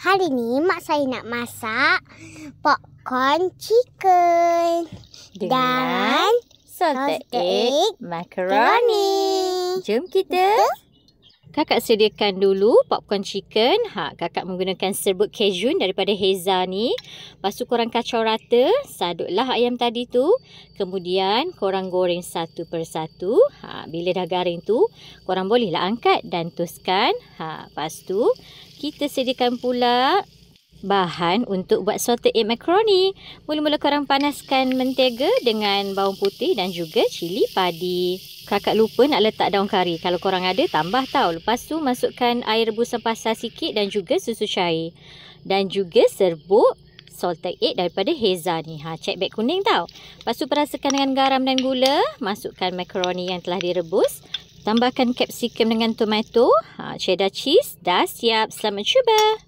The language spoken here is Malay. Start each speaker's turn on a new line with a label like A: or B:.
A: Hari ni mak saya nak masak popcorn chicken dan
B: salted egg macaroni. Jom kita. Kakak sediakan dulu popcorn chicken. Kakak menggunakan serbuk cajun daripada Heza ni. Lepas tu korang kacau rata. Sadutlah ayam tadi tu. Kemudian korang goreng satu persatu. Bila dah garing tu, korang bolehlah angkat dan toskan. Lepas tu, kita sediakan pula bahan untuk buat salted egg macaroni. Mula-mula korang panaskan mentega dengan bawang putih dan juga cili padi. Kakak lupa nak letak daun kari. Kalau korang ada, tambah tau. Lepas tu, masukkan air rebusan pasal sikit dan juga susu cair. Dan juga serbuk salted egg daripada Heza ni. Cek beg kuning tau. Lepas tu, perasakan dengan garam dan gula. Masukkan macaroni yang telah direbus. Tambahkan capsicum dengan tomato. Cheddar cheese. Dah siap. Selamat cuba.